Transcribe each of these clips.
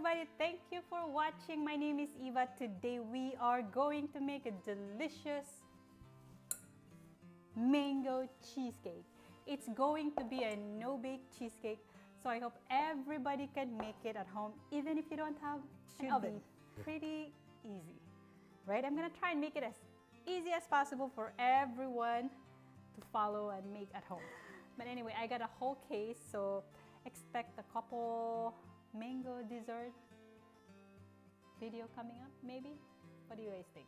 everybody, thank you for watching. My name is Eva. Today we are going to make a delicious mango cheesecake. It's going to be a no-bake cheesecake, so I hope everybody can make it at home, even if you don't have an oven. Pretty easy, right? I'm gonna try and make it as easy as possible for everyone to follow and make at home. But anyway, I got a whole case, so expect a couple mango dessert video coming up, maybe? What do you guys think?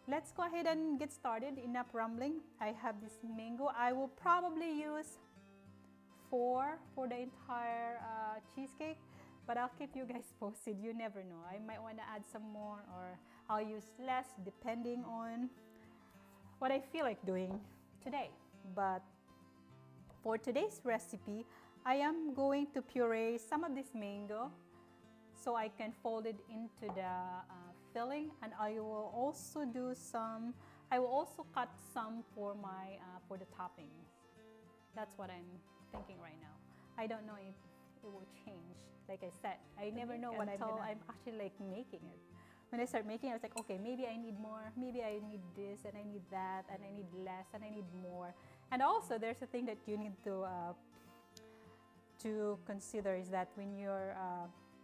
Let's go ahead and get started. Enough rambling. I have this mango. I will probably use 4 for the entire cheesecake, but I'll keep you guys posted. You never know. I might want to add some more, or I'll use less depending on what I feel like doing today. But for today's recipe, I am going to puree some of this mango so I can fold it into the filling, and I will also cut some for my for the toppings. That's what I'm thinking right now. I don't know if it will change. Like I said, I never know what I'm actually like making it. When I start making it, I was like, okay, maybe I need more, maybe I need this, and I need that, and I need less, and I need more. And also, there's a thing that you need to consider is that when you're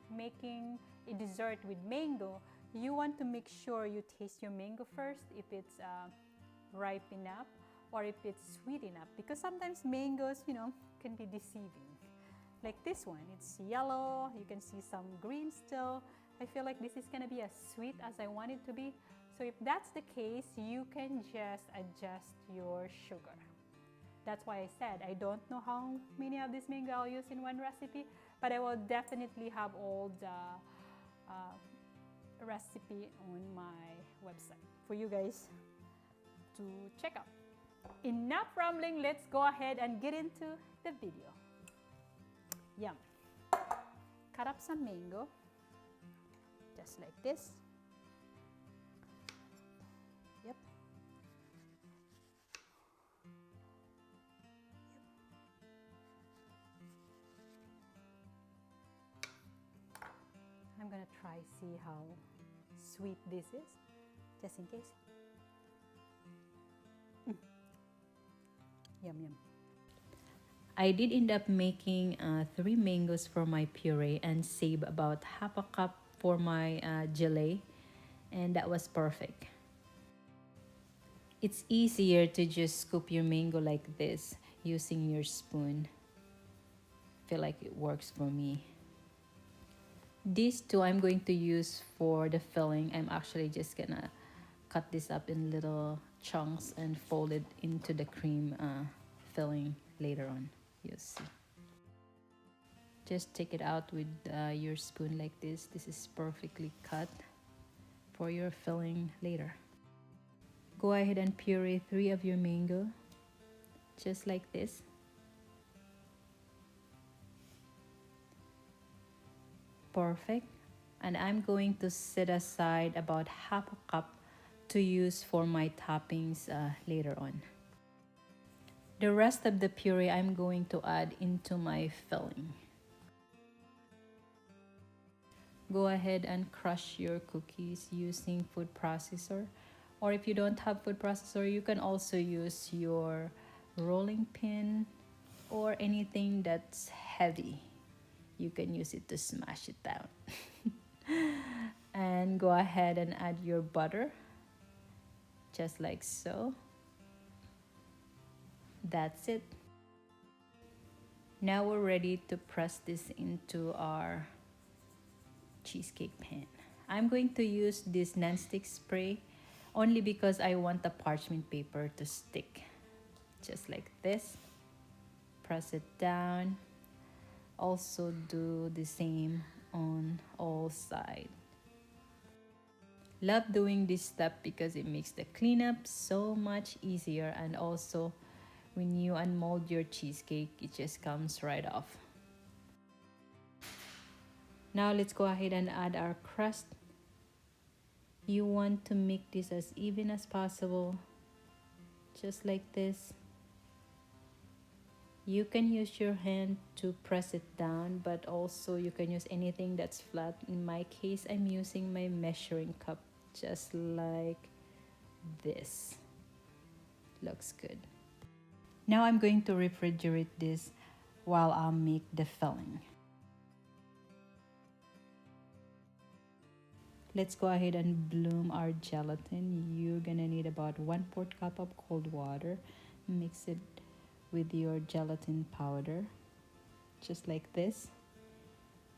making a dessert with mango, you want to make sure you taste your mango first, if it's ripe enough or if it's sweet enough, because sometimes mangoes, you know, can be deceiving. Like this one, it's yellow, you can see some green still. I feel like this is gonna be as sweet as I want it to be. So if that's the case, you can just adjust your sugar. That's why I said I don't know how many of this mango I'll use in one recipe, but I will definitely have all the recipe on my website for you guys to check out. Enough rambling, let's go ahead and get into the video. Yum. Cut up some mango, just like this. Yep. I'm gonna try see how sweet this is, just in case. Yum, yum. I did end up making 3 mangoes for my puree and save about half a cup for my gelée, and that was perfect. It's easier to just scoop your mango like this using your spoon. I feel like it works for me. These 2 I'm going to use for the filling. I'm actually just gonna cut this up in little chunks and fold it into the cream filling later on. You'll see. Just take it out with your spoon like this. This is perfectly cut for your filling later. Go ahead and puree 3 of your mango, just like this. Perfect. And I'm going to set aside about half a cup to use for my toppings later on. The rest of the puree I'm going to add into my filling. Go ahead and crush your cookies using food processor, or if you don't have food processor, you can also use your rolling pin or anything that's heavy. You can use it to smash it down. And go ahead and add your butter, just like so. That's it. Now we're ready to press this into our cheesecake pan. I'm going to use this non-stick spray only because I want the parchment paper to stick. Just like this. Press it down. Also do the same on all sides. Love doing this step because it makes the cleanup so much easier, and also when you unmold your cheesecake, it just comes right off. Now let's go ahead and add our crust. You want to make this as even as possible, just like this. You can use your hand to press it down, but also you can use anything that's flat. In my case, I'm using my measuring cup, just like this. Looks good. Now I'm going to refrigerate this while I'll make the filling. Let's go ahead and bloom our gelatin. You're gonna need about 1/4 cup of cold water. Mix it with your gelatin powder, just like this.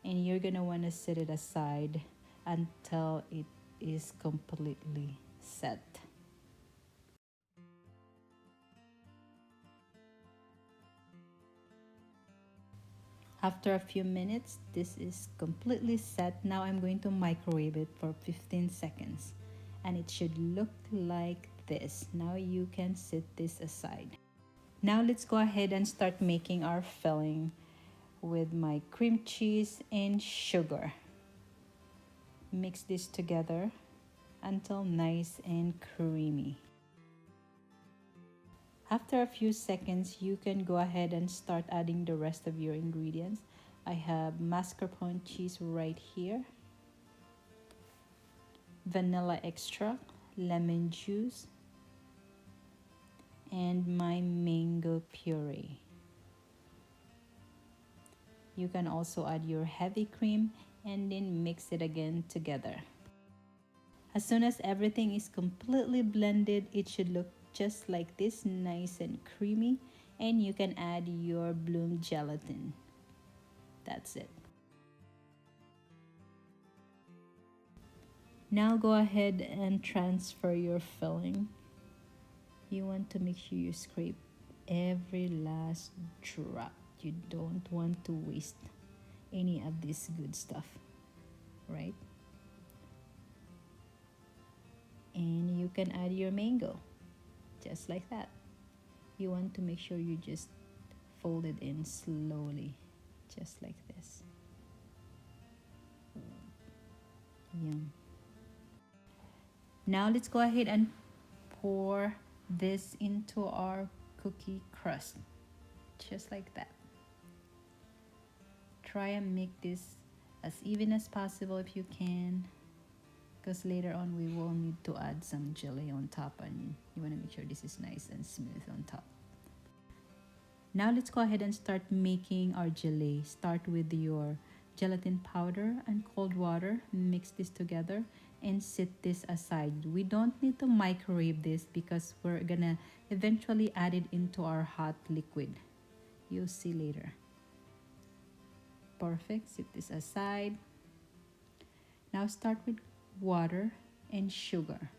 And you're gonna wanna set it aside until it is completely set. After a few minutes, this is completely set. Now I'm going to microwave it for 15 seconds. And it should look like this. Now you can set this aside. Now let's go ahead and start making our filling with my cream cheese and sugar. Mix this together until nice and creamy. After a few seconds, you can go ahead and start adding the rest of your ingredients. I have mascarpone cheese right here, vanilla extract, lemon juice, and my mango puree. You can also add your heavy cream and then mix it again together. As soon as everything is completely blended, it should look just like this, nice and creamy, and you can add your bloom gelatin. That's it. Now go ahead and transfer your filling. You want to make sure you scrape every last drop. You don't want to waste any of this good stuff, right? And you can add your mango, just like that. You want to make sure you just fold it in slowly, just like this. Yum. Now let's go ahead and pour this into our cookie crust, just like that. Try and make this as even as possible if you can, because later on we will need to add some jelly on top, and you want to make sure this is nice and smooth on top. Now let's go ahead and start making our gelée. Start with your gelatin powder and cold water. Mix this together and set this aside. We don't need to microwave this because we're gonna eventually add it into our hot liquid. You'll see later. Perfect. Set this aside. Now start with water and sugar.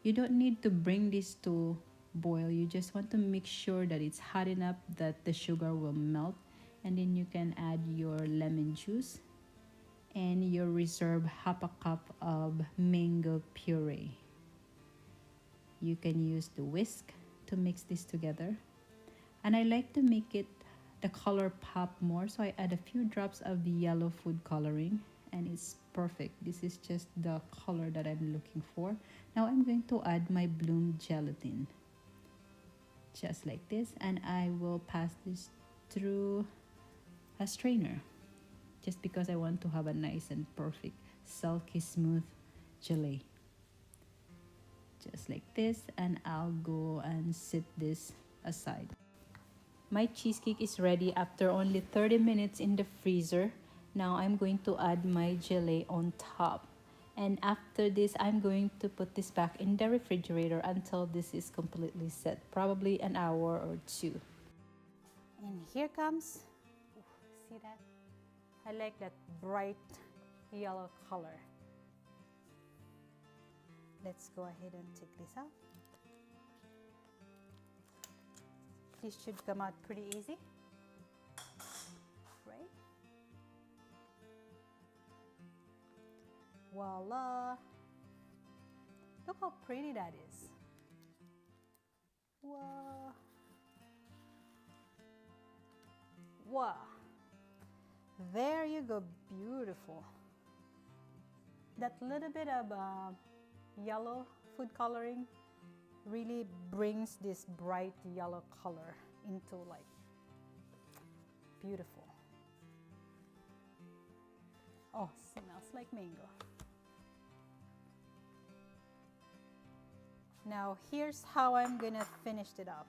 You don't need to bring this to boil. You just want to make sure that it's hot enough that the sugar will melt, and then you can add your lemon juice and your reserve 1/2 cup of mango puree. You can use the whisk to mix this together, and I like to make it the color pop more, so I add a few drops of the yellow food coloring, and it's perfect. This is just the color that I'm looking for. Now I'm going to add my bloom gelatin, just like this, and I will pass this through a strainer, just because I want to have a nice and perfect silky smooth gelée, just like this. And I'll go and set this aside. My cheesecake is ready after only 30 minutes in the freezer. Now I'm going to add my gelée on top, and after this I'm going to put this back in the refrigerator until this is completely set, probably an hour or 2. And here comes, see that? I like that bright yellow color. Let's go ahead and take this out. This should come out pretty easy, right? Voila! Look how pretty that is. Wow! Wow! There you go, beautiful. That little bit of yellow food coloring really brings this bright yellow color into like beautiful. Oh, smells like mango. Now here's how I'm gonna finish it up.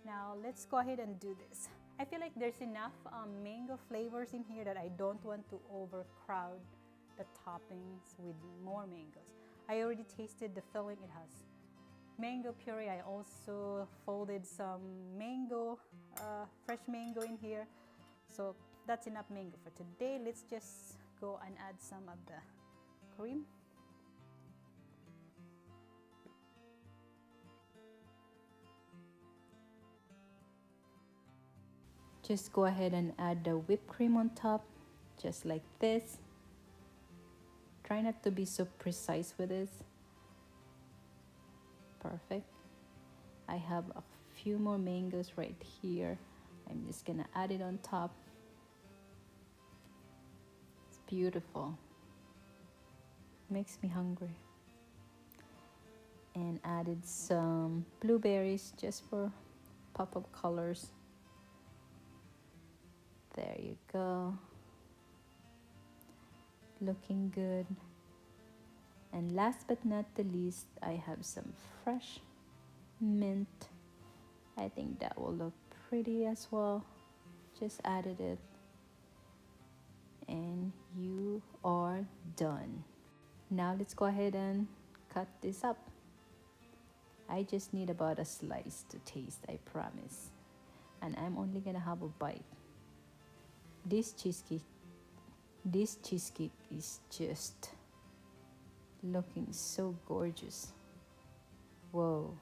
Now let's go ahead and do this. I feel like there's enough mango flavors in here that I don't want to overcrowd the toppings with more mangoes. I already tasted the filling. It has mango puree. I also folded some mango, fresh mango in here. So that's enough mango for today. Let's just go and add some of the cream. Just go ahead and add the whipped cream on top, just like this. Try not to be so precise with this. Perfect. I have a few more mangoes right here. I'm just gonna add it on top. It's beautiful. Makes me hungry. And added some blueberries just for pop of colors. There you go. Looking good. And last but not the least, I have some fresh mint. I think that will look pretty as well. Just added it. And you are done. Now let's go ahead and cut this up. I just need about a slice to taste, I promise. And I'm only gonna have a bite. This cheesecake is just looking so gorgeous. Whoa.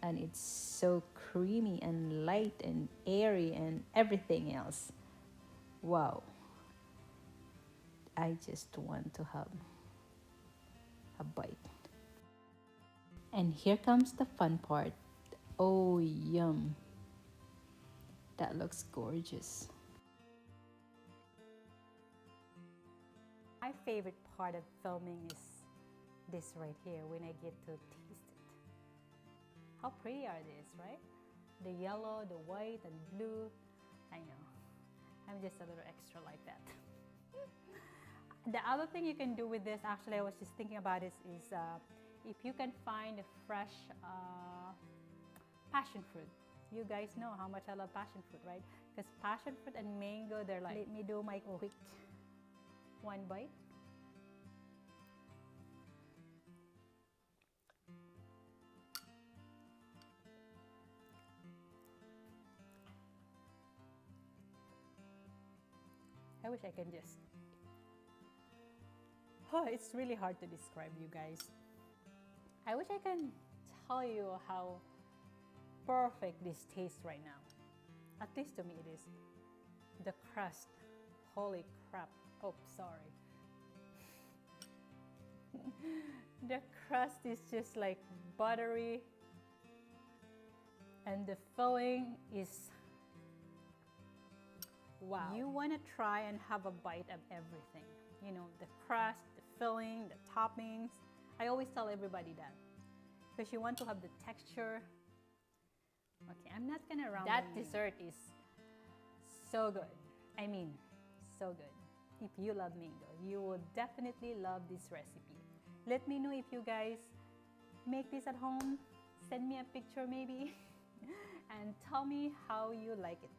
And it's so creamy and light and airy and everything else. Wow. I just want to have a bite. And here comes the fun part. Oh, yum. That looks gorgeous. My favorite part of filming is this right here when I get to taste it. How pretty are these, right? The yellow, the white, and blue. I know. I'm just a little extra like that. The other thing you can do with this, actually I was just thinking about this, is if you can find a fresh passion fruit. You guys know how much I love passion fruit, right? Because passion fruit and mango, they're like, let me do my quick one bite. I wish I can just... Oh, it's really hard to describe, you guys. I wish I can tell you how perfect this tastes right now. At least to me it is. The crust, holy crap. Oh, sorry. The crust is just like buttery, and the filling is wow. You want to try and have a bite of everything. You know, the crust, the filling, the toppings. I always tell everybody that because you want to have the texture. Okay, I'm not gonna ramble. That dessert is so good. I mean, so good. If you love mango, you will definitely love this recipe. Let me know if you guys make this at home. Send me a picture maybe and tell me how you like it.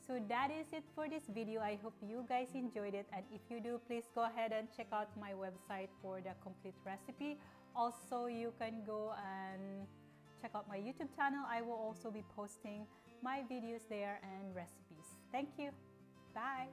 So that is it for this video. I hope you guys enjoyed it, and if you do, please go ahead and check out my website for the complete recipe. Also, you can go and check out my YouTube channel. I will also be posting my videos there and recipes. Thank you. Bye.